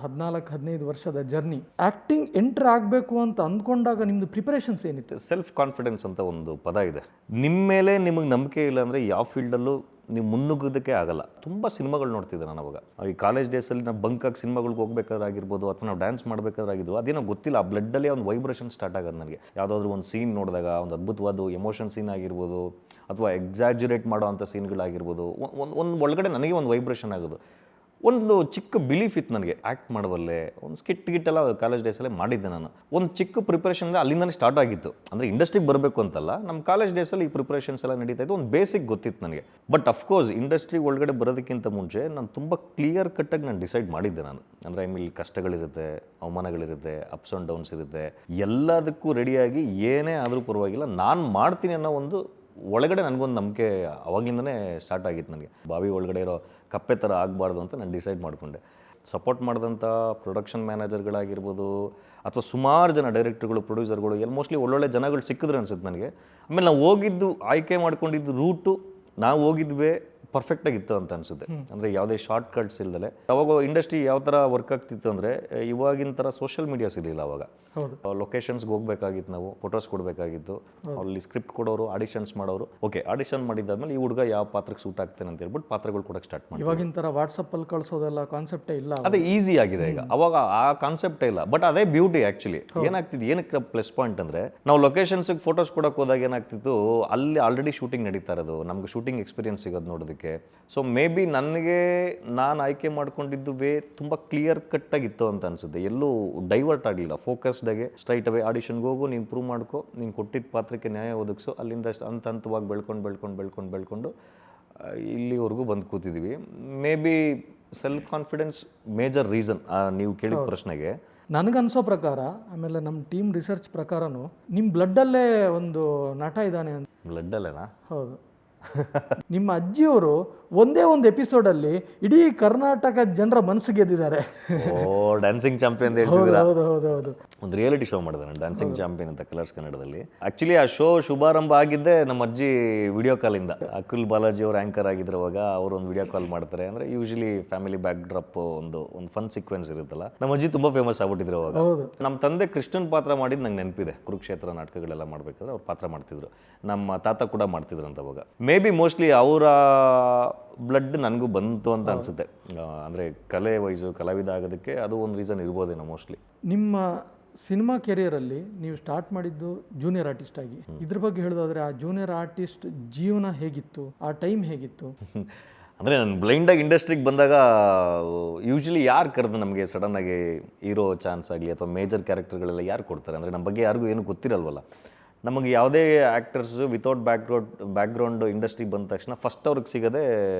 14-15 ವರ್ಷದ ಜರ್ನಿ. ಆ್ಯಕ್ಟಿಂಗ್ ಎಂಟ್ರ್ ಆಗಬೇಕು ಅಂತ ಅಂದ್ಕೊಂಡಾಗ ನಿಮ್ಮದು ಪ್ರಿಪರೇಷನ್ಸ್ ಏನಿತ್ತು? ಸೆಲ್ಫ್ ಕಾನ್ಫಿಡೆನ್ಸ್ ಅಂತ ಒಂದು ಪದ ಇದೆ. ನಿಮ್ಮ ಮೇಲೆ ನಿಮಗೆ ನಂಬಿಕೆ ಇಲ್ಲ ಅಂದರೆ ಯಾವ ಫೀಲ್ಡಲ್ಲೂ ನೀವು ಮುನ್ನುಗ್ಗೋದಕ್ಕೆ ಆಗಲ್ಲ. ತುಂಬ ಸಿನಿಮಾಗಳು ನೋಡ್ತಿದ್ದೆ ನಾನು ಅವಾಗ. ಈ ಕಾಲೇಜ್ ಡೇಸಲ್ಲಿ ನಾವು ಬಂಕಾಗಿ ಸಿನಿಮಾಗಳಿಗೆ ಹೋಗ್ಬೇಕಾಗಿರ್ಬೋದು, ಅಥವಾ ನಾವು ಡ್ಯಾನ್ಸ್ ಮಾಡಬೇಕಾಗಿರ್ಬೋದು, ಅದೇನೋ ಗೊತ್ತಿಲ್ಲ, ಆ ಬ್ಲಡ್ಡಲ್ಲಿ ಒಂದು ವೈಬ್ರೇಷನ್ ಸ್ಟಾರ್ಟ್ ಆಗೋದು ನನಗೆ. ಯಾವುದಾದ್ರೂ ಒಂದು ಸೀನ್ ನೋಡಿದಾಗ, ಒಂದು ಅದ್ಭುತವಾದ ಎಮೋಷನ್ ಸೀನ್ ಆಗಿರ್ಬೋದು, ಅಥವಾ ಎಕ್ಸಾಜುರೇಟ್ ಮಾಡೋ ಅಂಥ ಸೀನ್ಗಳಾಗಿರ್ಬೋದು, ಒಂದು ಒಳಗಡೆ ನನಗೆ ಒಂದು ವೈಬ್ರೇಷನ್ ಆಗೋದು. ಒಂದು ಚಿಕ್ಕ ಬಿಲೀಫ್ ಇತ್ತು ನನಗೆ, ಆ್ಯಕ್ಟ್ ಮಾಡಬಲ್ಲೆ. ಒಂದು ಗಿಟ್ಟೆಲ್ಲ ಕಾಲೇಜ್ ಡೇಸಲ್ಲೇ ಮಾಡಿದ್ದೆ ನಾನು. ಒಂದು ಚಿಕ್ಕ ಪ್ರಿಪ್ರೇಷನ್ ಅಲ್ಲಿಂದನೇ ಸ್ಟಾರ್ಟ್ ಆಗಿತ್ತು. ಅಂದರೆ ಇಂಡಸ್ಟ್ರಿಗೆ ಬರಬೇಕು ಅಂತಲ್ಲ, ನಮ್ಮ ಕಾಲೇಜ್ ಡೇಸಲ್ಲಿ ಈ ಪ್ರಿಪ್ರೇಷನ್ಸ್ ಎಲ್ಲ ನಡೀತಾ ಇತ್ತು. ಒಂದು ಬೇಸಿಕ್ ಗೊತ್ತಿತ್ತು ನನಗೆ. ಬಟ್ ಅಫ್ಕೋರ್ಸ್ ಇಂಡಸ್ಟ್ರಿ ಒಳಗಡೆ ಬರೋದಕ್ಕಿಂತ ಮುಂಚೆ ನಾನು ತುಂಬ ಕ್ಲಿಯರ್ ಕಟ್ಟಾಗಿ ನಾನು ಡಿಸೈಡ್ ಮಾಡಿದ್ದೆ ನಾನು. ಅಂದರೆ ಇಲ್ಲಿ ಕಷ್ಟಗಳಿರುತ್ತೆ, ಅವಮಾನಗಳಿರುತ್ತೆ, ಅಪ್ಸ್ ಆ್ಯಂಡ್ ಡೌನ್ಸ್ ಇರುತ್ತೆ. ಎಲ್ಲದಕ್ಕೂ ರೆಡಿಯಾಗಿ ಏನೇ ಆದರೂ ಪರವಾಗಿಲ್ಲ, ನಾನು ಮಾಡ್ತೀನಿ ಅನ್ನೋ ಒಂದು ಒಳಗಡೆ ನನಗೊಂದು ನಂಬಿಕೆ ಅವಾಗಲಿಂದನೇ ಸ್ಟಾರ್ಟ್ ಆಗಿತ್ತು ನನಗೆ. ಬಾವಿ ಒಳಗಡೆ ಇರೋ ಕಪ್ಪೆ ಥರ ಆಗಬಾರ್ದು ಅಂತ ನಾನು ಡಿಸೈಡ್ ಮಾಡಿಕೊಂಡೆ. ಸಪೋರ್ಟ್ ಮಾಡಿದಂಥ ಪ್ರೊಡಕ್ಷನ್ ಮ್ಯಾನೇಜರ್ಗಳಾಗಿರ್ಬೋದು, ಅಥವಾ ಸುಮಾರು ಜನ ಡೈರೆಕ್ಟರ್ಗಳು, ಪ್ರೊಡ್ಯೂಸರ್ಗಳು, ಮೋಸ್ಟ್ಲಿ ಒಳ್ಳೊಳ್ಳೆ ಜನಗಳು ಸಿಕ್ಕಿದ್ರು ಅನ್ಸುತ್ತೆ ನನಗೆ. ಆಮೇಲೆ ನಾವು ಹೋಗಿದ್ದು, ಆಯ್ಕೆ ಮಾಡ್ಕೊಂಡಿದ್ದು ರೂಟು, ನಾವು ಹೋಗಿದ್ವಿ ಪರ್ಫೆಕ್ಟಾಗಿ ಇತ್ತು ಅಂತ ಅನಿಸುತ್ತೆ. ಅಂದರೆ ಯಾವುದೇ ಶಾರ್ಟ್ ಕಟ್ಸ್ ಇಲ್ದಲೆ ಅವಾಗ ಇಂಡಸ್ಟ್ರಿ ಯಾವ ಥರ ವರ್ಕ್ ಆಗ್ತಿತ್ತು ಅಂದರೆ ಇವಾಗಿನ ಥರ ಸೋಷಿಯಲ್ ಮೀಡಿಯಾಸ್ ಇರಲಿಲ್ಲ ಅವಾಗ. ಲೊಕೇಶನ್ಸ್ಗೆ ಹೋಗ್ಬೇಕಾಗಿತ್ತು, ನಾವು ಫೋಟೋಸ್ ಕೊಡಬೇಕಾಗಿತ್ತು, ಅಲ್ಲಿ ಸ್ಕ್ರಿಪ್ಟ್ ಕೊಡೋರು, ಆಡಿಷನ್ಸ್ ಮಾಡೋರು. ಓಕೆ, ಆಡಿಷನ್ ಮಾಡಿದ್ದಾದ್ಮೇಲೆ ಈ ಹುಡುಗ ಯಾವ ಪಾತ್ರಕ್ಕೆ ಸೂಟ್ ಆಗ್ತಾನೆ ಅಂತ ಹೇಳ್ಬಿಟ್ಟು ಪಾತ್ರಗಳು ಕೊಡಕ್ಕೆ ಸ್ಟಾರ್ಟ್ ಮಾಡಿ. ಇವಾಗಿನ ಥರ ವಾಟ್ಸಪ್ಪಲ್ಲಿ ಕಳಿಸೋದೆಲ್ಲ ಕಾನ್ಸೆಪ್ಟೇ ಇಲ್ಲ. ಅದೇ ಈಸಿ ಆಗಿದೆ ಈಗ, ಅವಾಗ ಆ ಕಾನ್ಸೆಪ್ಟೇ ಇಲ್ಲ. ಬಟ್ ಅದೇ ಬ್ಯೂಟಿ ಆ್ಯಕ್ಚುಲಿ. ಏನಾಗ್ತಿತ್ತು, ಏನಕ್ಕೆ ಪ್ಲಸ್ ಪಾಯಿಂಟ್ ಅಂದರೆ ನಾವು ಲೊಕೇಶನ್ಸ್ಗೆ ಫೋಟೋಸ್ ಕೊಡೋಕೆ ಹೋದಾಗ ಏನಾಗ್ತಿತ್ತು, ಅಲ್ಲಿ ಆಲ್ರೆಡಿ ಶೂಟಿಂಗ್ ನಡೀತಾ ಇರೋದು, ನಮ್ಗೆ ಶೂಟಿಂಗ್ ಎಕ್ಸ್ಪೀರಿಯನ್ಸ್ ಸಿಗೋದು ನೋಡೋದಕ್ಕೆ. ಸೊ ಮೇ ಬಿ ನನಗೆ ನಾನು ಆಯ್ಕೆ ಮಾಡ್ಕೊಂಡಿದ್ದು ವೇ ತುಂಬ ಕ್ಲಿಯರ್ ಕಟ್ಟಾಗಿತ್ತು ಅಂತ ಅನಿಸುತ್ತೆ. ಎಲ್ಲೂ ಡೈವರ್ಟ್ ಆಗಲಿಲ್ಲ, ಫೋಕಸ್ಡಾಗೆ ಸ್ಟ್ರೈಟ್ ಅವೇ ಆಡಿಷನ್ಗೆ ಹೋಗು, ನೀನು ಪ್ರೂವ್ ಮಾಡ್ಕೊ, ನೀನು ಕೊಟ್ಟಿದ್ದ ಪಾತ್ರಕ್ಕೆ ನ್ಯಾಯ ಒದಗಿಸು, ಅಲ್ಲಿಂದ ಹಂತ ಹಂತವಾಗಿ ಬೆಳ್ಕೊಂಡು ಇಲ್ಲಿವರೆಗೂ ಬಂದು ಕೂತಿದ್ದೀವಿ. Maybe self confidence major reason ನೀವು ಕೇಳಿದ ಪ್ರಶ್ನೆಗೆ. ನನಗನ್ಸೋ ಪ್ರಕಾರ, ಆಮೇಲೆ ನಮ್ಮ ಟೀಮ್ ರಿಸರ್ಚ್ ಪ್ರಕಾರನೂ ನಿಮ್ಮ ಬ್ಲಡ್ಡಲ್ಲೇ ಒಂದು ನಟ ಇದ್ದಾನೆ ಅಂತ. ಬ್ಲಡ್ಡಲ್ಲೇನಾ? ಹೌದು. ನಿಮ್ಮ ಅಜ್ಜಿಯವರು ಒಂದೇ ಒಂದು ಎಪಿಸೋಡಲ್ಲಿ ಇಡೀ ಕರ್ನಾಟಕ ಜನರ ಮನಸ್ಸು ಗೆದ್ದಿದ್ದಾರೆ. ಓ, ಡ್ಯಾನ್ಸಿಂಗ್ ಚಾಂಪಿಯನ್ ಅಂತ ಹೇಳ್ತಿದ್ದೀರಾ? ಹೌದು. ಒಂದು ರಿಯಾಲಿಟಿ ಶೋ ಮಾಡಿದೆ ನಾನು, ಡ್ಯಾನ್ಸಿಂಗ್ ಚಾಂಪಿಯನ್ ಅಂತ, ಕಲರ್ಸ್ ಕನ್ನಡದಲ್ಲಿ. ಆ್ಯಕ್ಚುಲಿ ಆ ಶೋ ಶುಭಾರಂಭ ಆಗಿದ್ದೆ ನಮ್ಮ ಅಜ್ಜಿ ವಿಡಿಯೋ ಕಾಲಿಂದ. ಅಕುಲ್ ಬಾಲಾಜಿ ಅವರು ಆ್ಯಂಕರ್ ಆಗಿದ್ರವಾಗ ಅವರು ಒಂದು ವಿಡಿಯೋ ಕಾಲ್ ಮಾಡ್ತಾರೆ. ಅಂದರೆ ಯೂಶಲಿ ಫ್ಯಾಮಿಲಿ ಬ್ಯಾಕ್ ಡ್ರಾಪ್ ಒಂದು ಫನ್ ಸೀಕ್ವೆನ್ಸ್ ಇರುತ್ತಲ್ಲ. ನಮ್ಮ ಅಜ್ಜಿ ತುಂಬ ಫೇಮಸ್ ಆಗ್ಬಿಟ್ಟಿದ್ರು ಅವಾಗ. ನಮ್ಮ ತಂದೆ ಕೃಷ್ಣನ್ ಪಾತ್ರ ಮಾಡಿದ್ದು ನಂಗೆ ನೆನಪಿದೆ. ಕುರುಕ್ಷೇತ್ರ ನಾಟಕಗಳೆಲ್ಲ ಮಾಡಬೇಕಾದ್ರೆ ಅವ್ರು ಪಾತ್ರ ಮಾಡ್ತಿದ್ರು. ನಮ್ಮ ತಾತ ಕೂಡ ಮಾಡ್ತಿದ್ರು ಅಂತ ಅವಾಗ. ಮೇ ಬಿ ಮೋಸ್ಟ್ಲಿ ಅವರ ಬ್ಲಡ್ ನನಗೂ ಬಂತು ಅಂತ ಅನಿಸುತ್ತೆ. ಅಂದರೆ ಕಲೆ ವೈಸು ಕಲಾವಿದ ಆಗೋದಕ್ಕೆ ಅದು ಒಂದು ರೀಸನ್ ಇರ್ಬೋದೇನೋ ಮೋಸ್ಟ್ಲಿ. ನಿಮ್ಮ ಸಿನಿಮಾ ಕೆರಿಯರಲ್ಲಿ ನೀವು ಸ್ಟಾರ್ಟ್ ಮಾಡಿದ್ದು ಜೂನಿಯರ್ ಆರ್ಟಿಸ್ಟ್ ಆಗಿ. ಇದ್ರ ಬಗ್ಗೆ ಹೇಳೋದಾದ್ರೆ ಆ ಜೂನಿಯರ್ ಆರ್ಟಿಸ್ಟ್ ಜೀವನ ಹೇಗಿತ್ತು, ಆ ಟೈಮ್ ಹೇಗಿತ್ತು? ಅಂದರೆ ನಾನು ಬ್ಲೈಂಡಾಗಿ ಇಂಡಸ್ಟ್ರಿಗೆ ಬಂದಾಗ ಯೂಶ್ವಲಿ ಯಾರು ಕರೆದು ನಮಗೆ ಸಡನ್ನಾಗಿ ಹೀರೋ ಚಾನ್ಸ್ ಆಗಲಿ ಅಥವಾ ಮೇಜರ್ ಕ್ಯಾರೆಕ್ಟರ್ಗಳೆಲ್ಲ ಯಾರು ಕೊಡ್ತಾರೆ? ಅಂದರೆ ನಮ್ಮ ಬಗ್ಗೆ ಯಾರಿಗೂ ಏನು ಗೊತ್ತಿರಲ್ವಲ್ಲ. ನಮಗೆ ಯಾವುದೇ ಆ್ಯಕ್ಟರ್ಸು ವಿತೌಟ್ ಬ್ಯಾಕ್ಗ್ರೌಂಡ್ ಇಂಡಸ್ಟ್ರಿಗೆ ಬಂದ ತಕ್ಷಣ ಫಸ್ಟ್ ಅವ್ರಿಗೆ ಸಿಗೋದೇ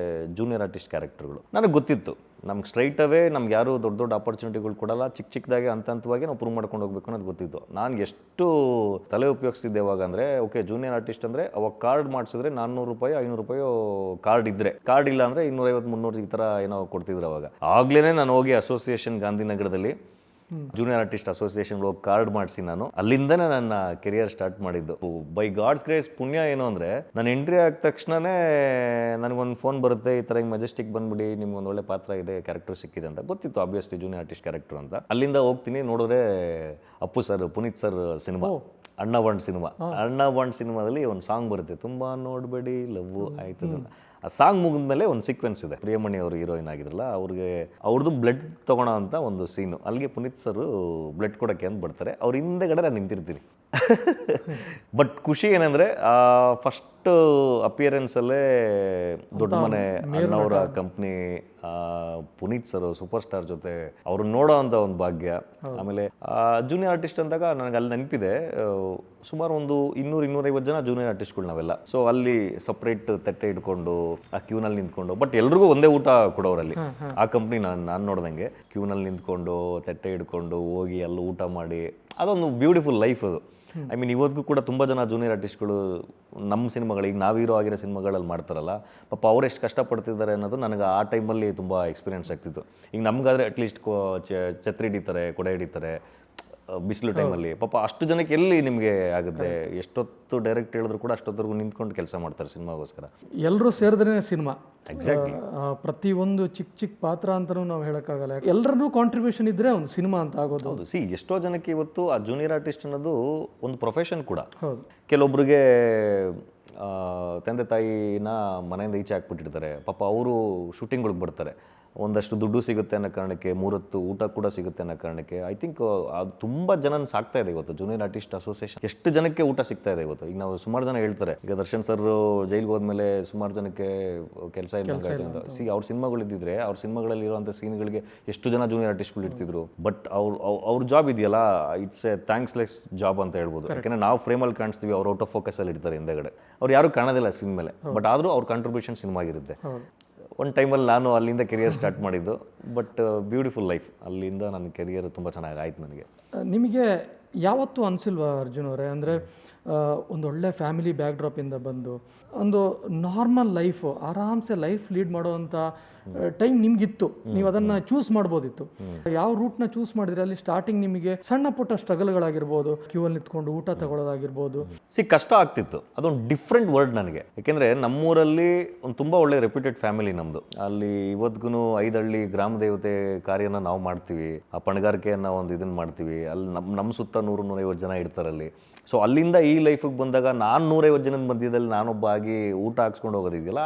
ಜೂನಿಯರ್ ಆರ್ಟಿಸ್ಟ್ ಕ್ಯಾರೆಕ್ಟರ್ಗಳು. ನನಗೆ ಗೊತ್ತಿತ್ತು, ನಮ್ಗೆ ಸ್ಟ್ರೈಟ್ ಅವೇ ನಮ್ಗೆ ಯಾರು ದೊಡ್ಡ ಆಪರ್ಚುನಿಟಿಗಳು ಕೊಡಲ್ಲ, ಚಿಕ್ಕದಾಗೆ ಹಂತವಾಗಿ ನಾವು ಪ್ರೂವ್ ಮಾಡ್ಕೊಂಡು ಹೋಗ್ಬೇಕು ಅನ್ನೋದು ಗೊತ್ತಿತ್ತು. ನಾನು ಎಷ್ಟು ತಲೆ ಉಪಯೋಗಿಸ್ತಿದ್ದೆ ಅವಾಗ ಅಂದರೆ, ಓಕೆ ಜೂನಿಯರ್ ಆರ್ಟಿಸ್ಟ್ ಅಂದರೆ ಅವಾಗ ಕಾರ್ಡ್ ಮಾಡಿಸಿದ್ರೆ 400 ರೂಪಾಯಿ 500 ರೂಪಾಯಿ ಕಾರ್ಡ್ ಇದ್ದರೆ, ಕಾರ್ಡ್ ಇಲ್ಲ ಅಂದರೆ 250-300 ಈ ಥರ ಏನೋ ಕೊಡ್ತಿದ್ರು ಅವಾಗ. ಆಗ್ಲೇ ನಾನು ಹೋಗಿ ಅಸೋಸಿಯೇಷನ್ ಗಾಂಧಿನಗರದಲ್ಲಿ ಜೂನಿಯರ್ ಆರ್ಟಿಸ್ಟ್ ಅಸೋಸಿಯೇಷನ್ಗೆ ಹೋಗಿ ಕಾರ್ಡ್ ಮಾಡಿಸಿ ನಾನು ಅಲ್ಲಿಂದನೇ ನನ್ನ ಕೆರಿಯರ್ ಸ್ಟಾರ್ಟ್ ಮಾಡಿದ್ದು. ಬೈ ಗಾಡ್ಸ್ ಗ್ರೇಸ್ ಪುಣ್ಯ ಏನು ಅಂದರೆ, ನಾನು ಎಂಟ್ರಿ ಆದ ತಕ್ಷಣವೇ ನನಗೊಂದು ಫೋನ್ ಬರುತ್ತೆ, ಈ ಥರ ಹಿಂಗೆ ಮೆಜೆಸ್ಟಿಕ್ ಬಂದ್ಬಿಡಿ, ನಿಮ್ಗೊಂದು ಒಳ್ಳೆ ಪಾತ್ರ ಇದೆ, ಕ್ಯಾರೆಕ್ಟರ್ ಸಿಕ್ಕಿದೆ ಅಂತ. ಗೊತ್ತಿತ್ತು ಆಬ್ವಿಯಸ್ಲಿ ಜೂನಿಯರ್ ಆರ್ಟಿಸ್ಟ್ ಕ್ಯಾರೆಕ್ಟರ್ ಅಂತ. ಅಲ್ಲಿಂದ ಹೋಗ್ತೀನಿ, ನೋಡಿದ್ರೆ Appu sir, Puneeth sir cinema ಅಣ್ಣ ಬಾಂಡ್ ಸಿನಿಮಾದಲ್ಲಿ ಒಂದು ಸಾಂಗ್ ಬರುತ್ತೆ, ತುಂಬ ನೋಡಬೇಡಿ ಲವ್ ಆಯ್ತದ. ಆ ಸಾಂಗ್ ಮುಗಿದ್ಮೇಲೆ ಒಂದು ಸೀಕ್ವೆನ್ಸ್ ಇದೆ, ಪ್ರಿಯಮಣಿ ಅವರು ಹೀರೋಯಿನ್ ಆಗಿದ್ರಲ್ಲ, ಅವ್ರದ್ದು ಬ್ಲಡ್ ತೊಗೊಳೋ ಅಂತ ಒಂದು ಸೀನು. ಅಲ್ಲಿಗೆ ಪುನೀತ್ ಸರ್ ಬ್ಲಡ್ ಕೊಡೋಕ್ಕೆ ಅಂತ ಬರ್ತಾರೆ, ಅವ್ರ ಹಿಂದೆಗಡೆ ನಾನು ನಿಂತಿರ್ತೀನಿ. ಬಟ್ ಖುಷಿ ಏನಂದರೆ ಫಸ್ಟ್ ಅಪಿಯರೆನ್ಸಲ್ಲೇ ದೊಡ್ಡ ಮನೆ ಅಣ್ಣವರ company, Puneeth sir super star ಜೊತೆ ಅವ್ರನ್ನ ನೋಡೋ ಅಂಥ ಒಂದು ಭಾಗ್ಯ. ಆಮೇಲೆ ಜೂನಿಯರ್ ಆರ್ಟಿಸ್ಟ್ ಅಂದಾಗ ನನಗೆ ಅಲ್ಲಿ ನೆನಪಿದೆ, ಸುಮಾರು ಒಂದು 200-250 ಜನ ಜೂನಿಯರ್ ಆರ್ಟಿಸ್ಟ್ಗಳು ನಾವೆಲ್ಲ. ಸೊ ಅಲ್ಲಿ ಸಪ್ರೇಟ್ ತಟ್ಟೆ ಇಟ್ಕೊಂಡು ಆ ಕ್ಯೂನಲ್ಲಿ ನಿಂತ್ಕೊಂಡು, ಬಟ್ ಎಲ್ರಿಗೂ ಒಂದೇ ಊಟ ಕೊಡೋರಲ್ಲಿ. ಆ ಕಂಪ್ನಿ ನಾನು ನೋಡ್ದಂಗೆ ಕ್ಯೂನಲ್ಲಿ ನಿಂತ್ಕೊಂಡು ತಟ್ಟೆ ಹಿಡ್ಕೊಂಡು ಹೋಗಿ ಅಲ್ಲಿ ಊಟ ಮಾಡಿ, ಅದೊಂದು ಬ್ಯೂಟಿಫುಲ್ ಲೈಫ್ ಅದು. ಐ ಮೀನ್ ಇವತ್ತಿಗೂ ಕೂಡ ತುಂಬ ಜನ ಜೂನಿಯರ್ ಆರ್ಟಿಸ್ಟ್ಗಳು ನಮ್ಮ ಸಿನಿಮಾಗಳು, ಈಗ ನಾವು ಹೀರೋ ಆಗಿರೋ ಸಿನಿಮಾಗಳಲ್ಲಿ ಮಾಡ್ತಾರಲ್ಲ, ಪಾಪ ಅವ್ರು ಎಷ್ಟು ಕಷ್ಟಪಡ್ತಿದ್ದಾರೆ ಅನ್ನೋದು ನನಗೆ ಆ ಟೈಮಲ್ಲಿ ತುಂಬ ಎಕ್ಸ್ಪೀರಿಯೆನ್ಸ್ ಆಗ್ತಿತ್ತು. ಈಗ ನಮಗಾದರೆ ಅಟ್ಲೀಸ್ಟ್ ಛತ್ರಿ ಹಿಡಿತಾರೆ, ಕೊಡೆ ಹಿಡಿತಾರೆ ಬಿಸಿಲು ಟೈಮಲ್ಲಿ. ಪಾಪ ಅಷ್ಟು ಜನಕ್ಕೆ ಎಲ್ಲಿ ನಿಮಗೆ ಆಗುತ್ತೆ? ಎಷ್ಟೊತ್ತು ಡೈರೆಕ್ಟ್ ಹೇಳಿದ್ರು ಕೂಡ ಅಷ್ಟೊತ್ತರೆಗೂ ನಿಂತ್ಕೊಂಡು ಕೆಲಸ ಮಾಡ್ತಾರೆ ಸಿನಿಮಾಗೋಸ್ಕರ. ಎಲ್ಲರೂ ಸೇರಿದ್ರೆ ಸಿನಿಮಾ. ಎಕ್ಸಾಕ್ಟ್ಲಿ. ಪ್ರತಿಯೊಂದು ಚಿಕ್ಕ ಪಾತ್ರ ಅಂತಲೂ ನಾವು ಹೇಳೋಕ್ಕಾಗಲ್ಲ, ಎಲ್ಲರನ್ನೂ ಕಾಂಟ್ರಿಬ್ಯೂಷನ್ ಇದ್ದರೆ ಒಂದು ಸಿನಿಮಾ ಅಂತ ಆಗೋದು. ಹೌದು. ಎಷ್ಟೋ ಜನಕ್ಕೆ ಇವತ್ತು ಆ ಜೂನಿಯರ್ ಆರ್ಟಿಸ್ಟ್ ಅನ್ನೋದು ಒಂದು ಪ್ರೊಫೆಷನ್ ಕೂಡ. ಹೌದು. ಕೆಲವೊಬ್ಬರಿಗೆ ತಂದೆ ತಾಯಿನ ಮನೆಯಿಂದ ಈಚೆ ಹಾಕ್ಬಿಟ್ಟಿರ್ತಾರೆ, ಪಾಪ ಅವರು ಶೂಟಿಂಗ್ಗಳಿಗೆ ಬರ್ತಾರೆ, ಒಂದಷ್ಟು ದುಡ್ಡು ಸಿಗುತ್ತೆ ಅನ್ನೋ ಕಾರಣಕ್ಕೆ, 3 ಹೊತ್ತು ಊಟ ಕೂಡ ಸಿಗುತ್ತೆ ಅನ್ನೋ ಕಾರಣಕ್ಕೆ. ಐ ಥಿಂಕ್ ಅದು ತುಂಬ ಜನನ ಸಾಕ್ತಾ ಇದೆ ಇವತ್ತು ಜೂನಿಯರ್ ಆರ್ಟಿಸ್ಟ್ ಅಸೋಸಿಯೇಷನ್. ಎಷ್ಟು ಜನಕ್ಕೆ ಊಟ ಸಿಗ್ತಾ ಇದೆ ಇವತ್ತು. ಈಗ ನಾವು ಸುಮಾರು ಜನ ಹೇಳ್ತಾರೆ, ಈಗ ದರ್ಶನ್ ಸರ್ ಜೈಲ್ಗೆ ಹೋದ್ಮೇಲೆ ಸುಮಾರು ಜನಕ್ಕೆ ಕೆಲಸ ಇಲ್ಲ ಅಂತ. ಅವ್ರ ಸಿನಿಮಾಗಳು ಇದ್ದಿದ್ರೆ ಅವ್ರ ಸಿನಿಮಾಗಳಲ್ಲಿ ಇರುವಂಥ ಸೀನ್ಗಳಿಗೆ ಎಷ್ಟು ಜನ ಜೂನಿಯರ್ ಆರ್ಟಿಸ್ಟ್ಗಳು ಇರ್ತಿದ್ರು. ಬಟ್ ಅವ್ರ ಜಾಬ್ ಇದೆಯಲ್ಲ, ಇಟ್ಸ್ ಎ ಥ್ಯಾಂಕ್ಸ್ಲೆಸ್ ಜಾಬ್ ಅಂತ ಹೇಳ್ಬೋದು. ಯಾಕೆಂದರೆ ನಾವು ಫ್ರೇಮಲ್ಲಿ ಕಾಣಿಸ್ತೀವಿ, ಅವ್ರು ಔಟ್ ಆಫ್ ಫೋಕಸಲ್ಲಿ ಇರ್ತಾರೆ ಹಿಂದೆಗಡೆ, ಅವ್ರು ಯಾರು ಕಾಣೋದಿಲ್ಲ ಸ್ಕ್ರೀನ್ ಮೇಲೆ. ಬಟ್ ಆದರೂ ಅವ್ರ ಕಾಂಟ್ರಿಬ್ಯೂಷನ್ ಸಿನಿಮಾಗಿರುತ್ತೆ. ಒಂದು ಟೈಮಲ್ಲಿ ನಾನು ಅಲ್ಲಿಂದ ಕೆರಿಯರ್ ಸ್ಟಾರ್ಟ್ ಮಾಡಿದ್ದು. But beautiful life. ಅಲ್ಲಿಂದ ನನ್ನ ಕೆರಿಯರ್ ತುಂಬ ಚೆನ್ನಾಗಿ ಆಯ್ತು ನನಗೆ. ನಿಮಗೆ ಯಾವತ್ತೂ ಅನಿಸಿಲ್ವಾ ಅರ್ಜುನ್ ಅವರೇ, ಅಂದರೆ ಒಂದೊಳ್ಳೆ ಫ್ಯಾಮಿಲಿ ಬ್ಯಾಕ್ ಡ್ರಾಪಿಂದ ಬಂದು ಒಂದು ನಾರ್ಮಲ್ ಲೈಫು, ಆರಾಮ್ಸೆ ಲೈಫ್ ಲೀಡ್ ಮಾಡೋವಂಥ ಟೈಮ್ ನಿಮ್ಗಿತ್ತು, ನೀವು ಅದನ್ನು ಚೂಸ್ ಮಾಡ್ಬೋದಿತ್ತು. ಯಾವ ರೂಟ್ನ ಚೂಸ್ ಮಾಡಿದ್ರೆ ಅಲ್ಲಿ ಸ್ಟಾರ್ಟಿಂಗ್ ನಿಮಗೆ ಸಣ್ಣ ಪುಟ್ಟ ಸ್ಟ್ರಗಲ್ಗಳಾಗಿರ್ಬೋದು, ಕ್ಯೂ ಅಲ್ಲಿ ನಿಂತ್ಕೊಂಡು ಊಟ ತಗೊಳ್ಳೋದಾಗಿರ್ಬೋದು. ಕಷ್ಟ ಆಗ್ತಿತ್ತು. ಅದೊಂದು ಡಿಫ್ರೆಂಟ್ ವರ್ಡ್ ನನಗೆ. ಯಾಕೆಂದರೆ ನಮ್ಮೂರಲ್ಲಿ ಒಂದು ತುಂಬ ಒಳ್ಳೆ ರೆಪ್ಯೂಟೆಡ್ ಫ್ಯಾಮಿಲಿ ನಮ್ಮದು. ಅಲ್ಲಿ ಇವತ್ತಿಗೂ 5 ಹಳ್ಳಿ ಗ್ರಾಮ ದೇವತೆ ಕಾರ್ಯನ ನಾವು ಮಾಡ್ತೀವಿ, ಆ ಪಣಗಾರಿಕೆಯನ್ನು ಒಂದು ಇದನ್ನು ಮಾಡ್ತೀವಿ. ಅಲ್ಲಿ ನಮ್ಮ ಸುತ್ತ 100-150 ಜನ ಇರ್ತಾರಲ್ಲಿ. ಸೊ ಅಲ್ಲಿಂದ ಈ ಲೈಫಿಗೆ ಬಂದಾಗ ನಾನು 150 ಜನದ ಮಧ್ಯದಲ್ಲಿ ನಾನೊಬ್ಬ ಆಗಿ ಊಟ ಹಾಕ್ಸ್ಕೊಂಡು ಹೋಗೋದಿದೆಯಲ್ಲ,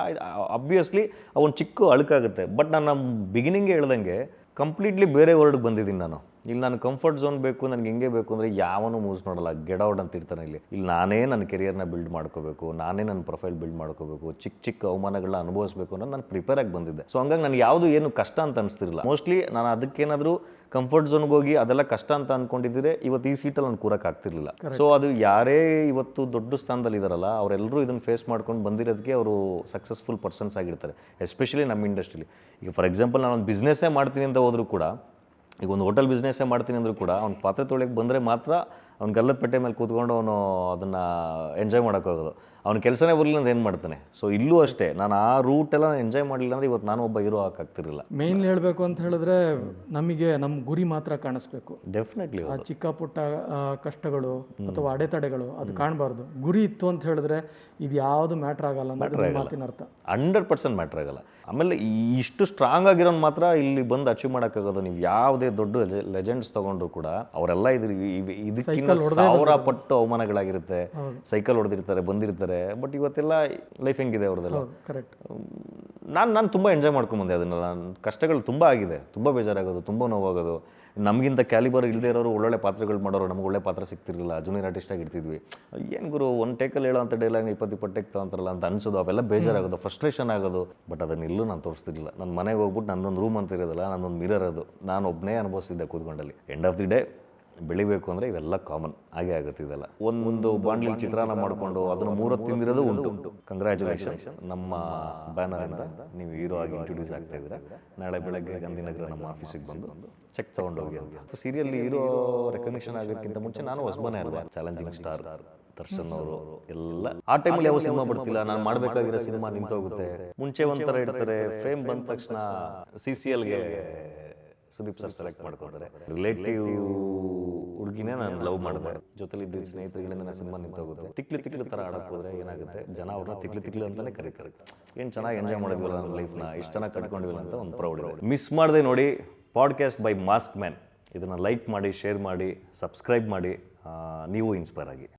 ಅಬ್ವಿಯಸ್ಲಿ ಒಂದು ಚಿಕ್ಕ ಅಳುಕಾಗುತ್ತೆ. ಬಟ್ ನಾನು ನಮ್ಮ ಬಿಗಿನಿಂಗೇ ಹೇಳ್ದಂಗೆ ಕಂಪ್ಲೀಟ್ಲಿ ಬೇರೆ ವರ್ಡ್ಗೆ ಬಂದಿದ್ದೀನಿ ನಾನು. ಇಲ್ಲಿ ನಾನು ಕಂಫರ್ಟ್ ಝೋನ್ ಬೇಕು, ನನಗೆ ಹಿಂಗೆ ಬೇಕು ಅಂದರೆ ಯಾವನೂ ಮೂಸ್ ನೋಡಲ್ಲ, ಗೆಟ್ ಔಟ್ ಅಂತ ಇರ್ತಾನೆ. ಇಲ್ಲಿ ನಾನೇ ನನ್ನ ಕೆರಿಯರ್ನ ಬಿಲ್ಡ್ ಮಾಡ್ಕೋಬೇಕು, ನಾನೇ ನನ್ನ ಪ್ರೊಫೈಲ್ ಬಿಲ್ಡ್ ಮಾಡ್ಕೋಬೇಕು, ಚಿಕ್ಕ ಅವಮಾನಗಳನ್ನ ಅನುಭವಿಸ್ಬೇಕು ಅನ್ನೋದು ನಾನು ಪ್ರಿಪೇರ್ ಆಗಿ ಬಂದಿದ್ದೆ. ಸೊ ಹಂಗಾಗಿ ನನಗೆ ಯಾವುದು ಏನು ಕಷ್ಟ ಅಂತ ಅನಿಸ್ತಿರಲಿಲ್ಲ. ಮೋಸ್ಟ್ಲಿ ನಾನು ಅದಕ್ಕೇನಾದರೂ ಕಂಫರ್ಟ್ ಝೋನ್ಗೆ ಹೋಗಿ ಅದೆಲ್ಲ ಕಷ್ಟ ಅಂತ ಅಂದ್ಕೊಂಡಿದ್ದರೆ ಇವತ್ತು ಈ ಸೀಟಲ್ಲಿ ನಾನು ಕೂರಕ್ಕೆ ಆಗ್ತಿರ್ಲಿಲ್ಲ. ಸೊ ಅದು ಯಾರೇ ಇವತ್ತು ದೊಡ್ಡ ಸ್ಥಾನದಲ್ಲಿ ಇದ್ದಾರಲ್ಲ, ಅವರೆಲ್ಲರೂ ಇದನ್ನು ಫೇಸ್ ಮಾಡ್ಕೊಂಡು ಬಂದಿರೋದಕ್ಕೆ ಅವರು ಸಕ್ಸಸ್ಫುಲ್ ಪರ್ಸನ್ಸ್ ಆಗಿರ್ತಾರೆ, ಎಸ್ಪೆಷಲಿ ನಮ್ಮ ಇಂಡಸ್ಟ್ರಿಲಿ. ಈಗ ಫಾರ್ ಎಕ್ಸಾಂಪಲ್ ನಾನು ಒಂದು ಬಿಸ್ನೆಸ್ಸೇ ಮಾಡ್ತೀನಿ ಅಂತ ಹೋದರೂ ಕೂಡ, ಈಗ ಒಂದು ಹೋಟೆಲ್ ಬಿಸ್ನೆಸ್ಸೇ ಮಾಡ್ತೀನಿ ಅಂದರೂ ಕೂಡ ಅವ್ನು ಪಾತ್ರೆ ತೊಳೆಯಕ್ಕೆ ಬಂದರೆ ಮಾತ್ರ ಅವ್ನು ಗಲ್ಲದ ಪೆಟ್ಟೆ ಮೇಲೆ ಕೂತ್ಕೊಂಡು ಅವನು ಅದನ್ನು ಎಂಜಾಯ್ ಮಾಡೋಕ್ಕಾಗೋದು. ಅವ್ನ ಕೆಲಸನೇ ಬರಲಿಲ್ಲ ಅಂದ್ರೆ ಏನು ಮಾಡ್ತಾನೆ. ಸೊ ಇಲ್ಲೂ ಅಷ್ಟೇ, ನಾನು ಆ ರೂಟೆಲ್ಲ ಎಂಜಾಯ್ ಮಾಡಲಿಲ್ಲ ಅಂದರೆ ಇವತ್ತು ನಾನು ಒಬ್ಬ ಹೀರೋ ಹಾಕಾಗ್ತಿರಲಿಲ್ಲ. ಮೇಯ್ನ್ಲಿ ಹೇಳಬೇಕು ಅಂತ ಹೇಳಿದ್ರೆ ನಮಗೆ ನಮ್ಮ ಗುರಿ ಮಾತ್ರ ಕಾಣಿಸ್ಬೇಕು. ಡೆಫಿನೆಟ್ಲಿ ಆ ಚಿಕ್ಕ ಪುಟ್ಟ ಕಷ್ಟಗಳು ಅಥವಾ ಅಡೆತಡೆಗಳು ಅದು ಕಾಣಬಾರ್ದು. ಗುರಿ ಇತ್ತು ಅಂತ ಹೇಳಿದ್ರೆ ಇದು ಯಾವುದು ಮ್ಯಾಟ್ರ್ ಆಗಲ್ಲ ಅನ್ನೋದು ಮಾತಿನ ಅರ್ಥ. 100% ಮ್ಯಾಟ್ರ್ ಆಗಲ್ಲ. ಆಮೇಲೆ ಇಷ್ಟು ಸ್ಟ್ರಾಂಗ್ ಆಗಿರೋನ್ ಮಾತ್ರ ಇಲ್ಲಿ ಬಂದು ಅಚೀವ್ ಮಾಡೋಕ್ಕಾಗೋದು. ನೀವು ಯಾವುದೇ ದೊಡ್ಡ ಲೆಜೆಂಡ್ಸ್ ತೊಗೊಂಡ್ರು ಕೂಡ ಅವರೆಲ್ಲ ಇದಕ್ಕಿಂತ 1000 ಪಟ್ಟು ಅವಮಾನಗಳಾಗಿರುತ್ತೆ. ಸೈಕಲ್ ಹೊಡೆದಿರ್ತಾರೆ, ಬಂದಿರ್ತಾರೆ. ಬಟ್ ಇವತ್ತೆಲ್ಲ ಲೈಫ್ ಹೆಂಗಿದೆ ಅವ್ರದ್ದೆಲ್ಲ. ಕರೆಕ್ಟ್. ನಾನು ತುಂಬ ಎಂಜಾಯ್ ಮಾಡ್ಕೊಂಬಂದೆ ಅದನ್ನೆಲ್ಲ. ಕಷ್ಟಗಳು ತುಂಬ ಆಗಿದೆ, ತುಂಬ ಬೇಜಾರಾಗೋದು, ತುಂಬ ನೋವಾಗೋದು. ನಮಗಿಂತ ಕ್ಯಾಲಿಬರ್ ಇಲ್ಲದೆ ಇರೋರು ಒಳ್ಳೊಳ್ಳೆ ಪಾತ್ರಗಳು ಮಾಡೋರು, ನಮ್ಗೆ ಒಳ್ಳೆ ಪಾತ್ರ ಸಿಗ್ತಿರಲಿಲ್ಲ, ಜೂನಿಯರ್ ಆರ್ಟಿಸ್ಟಾಗಿ ಇರ್ತಿದ್ವಿ. ಏನು ಗುರು ಒಂದು ಟೇಕಲ್ಲಿ ಹೇಳೋ ಅಂಥ ಡೈಲಾಗ್ 20 ಟೇಕ್ ತಗೊಂತಾರಲ್ಲ ಅಂತ ಅನ್ಸೋದು, ಅವೆಲ್ಲ ಬೇಜಾರಾಗೋದು, ಫ್ರಸ್ಟ್ರೇಷನ್ ಆಗೋದು. ಬಟ್ ಅದನ್ನೆಲ್ಲೂ ನಾನು ತೋರಿಸ್ತಿರ್ಲಿಲ್ಲ. ನನ್ನ ಮನೆಗೆ ಹೋಗ್ಬಿಟ್ಟು ನನ್ನೊಂದು ರೂಮ್ ಅಂತ ಇರೋದಲ್ಲ, ನನ್ನೊಂದು ಮಿರರ್ ಅದು, ನಾನು ಒಬ್ಬನೇ ಅನುಭವಿಸ್ತಿದ್ದೆ ಕೂತ್ಕೊಂಡಲ್ಲಿ. ಎಂಡ್ ಆಫ್ ದಿ ಡೇ ಬೆಳಿಬೇಕು ಅಂದರೆ ಇವೆಲ್ಲ ಕಾಮನ್ ಆಗೇ ಆಗುತ್ತೆ. ಇದೆಲ್ಲ ಒಂದು ಬಾಂಡ್ಲಿ ಚಿತ್ರಾನ್ನ ಮಾಡಿಕೊಂಡು ಅದನ್ನು 3 ಹೊತ್ತು ತಿಂದಿರೋದು ಉಂಟು. ಕಂಗ್ರ್ಯಾಚುಲೇಷನ್, ನಮ್ಮ ಬ್ಯಾನರಿಂದ ನೀವು ಹೀರೋ ಆಗಿ ಇಂಟ್ರೊಡ್ಯೂಸ್ ಆಗ್ತಾ ಇದ್ದೀರಾ. ನಾಳೆ ಬೆಳಗ್ಗೆ ಗಾಂಧಿನಗರ ನಮ್ಮ ಆಫೀಸಿಗೆ ಬಂದು ಚೆಕ್ ತೊಗೊಂಡೋಗಿ ಅಂತ. ಸೀರಿಯಲ್ ಹೀರೋ ರೆಕಗ್ನಿಷನ್ ಆಗೋದಕ್ಕಿಂತ ಮುಂಚೆ ನಾನು ಹೊಸಬನೇ ಅಲ್ವಾ, ಚಾಲೆಂಜಿಂಗ್ ಸ್ಟಾರ್ ದರ್ಶನ್ ಅವರು ಎಲ್ಲ. ಆ ಟೈಮಲ್ಲಿ ಯಾವ ಸಿನಿಮಾ ಬರ್ತಿಲ್ಲ, ನಾನು ಮಾಡಬೇಕಾಗಿರೋ ಸಿನಿಮಾ ನಿಂತೋಗುತ್ತೆ. ಮುಂಚೆ ಒಂಥರ ಇಡ್ತಾರೆ, ಫೇಮ್ ಬಂದ ತಕ್ಷಣ CCLಗೆ ಸುದೀಪ್ ಸರ್ ಸೆಲೆಕ್ಟ್ ಮಾಡ್ಕೊತಾರೆ. ರಿಲೇಟಿವ್ ಹುಡುಗಿನೇ ನಾನು ಲವ್ ಮಾಡಿದೆ, ಜೊತೆಲಿ ಇದ್ದ ಸ್ನೇಹಿತರುಗಳಿಂದ ನನ್ನ ಸಿನಿಮಾ ನಿಂತೋಗುತ್ತೆ. ತಿಕ್ಲು ಥರ ಆಡಕ್ಕೆ ಹೋದ್ರೆ ಏನಾಗುತ್ತೆ, ಜನ ಅವ್ರನ್ನ ತಿಕ್ಲು ಅಂತಲೇ ಕರೀತಾರೆ. ಏನು ಚೆನ್ನಾಗಿ ಎಂಜಾಯ್ ಮಾಡಿದ್ವಲ್ಲ ನಮ್ಮ ಲೈಫ್ನ, ಇಷ್ಟು ಚೆನ್ನಾಗಿ ಕಟ್ಕೊಂಡಿವಲ್ಲ ಅಂತ ಒಂದು ಪ್ರೌಡ್ ಇದೆ. ಮಿಸ್ ಮಾಡದೆ ನೋಡಿ ಪಾಡ್ಕಾಸ್ಟ್ ಬೈ ಮಾಸ್ಕ್ ಮ್ಯಾನ್. ಇದನ್ನು ಲೈಕ್ ಮಾಡಿ, ಶೇರ್ ಮಾಡಿ, ಸಬ್ಸ್ಕ್ರೈಬ್ ಮಾಡಿ, ನೀವು ಇನ್ಸ್ಪೈರ್ ಆಗಿ.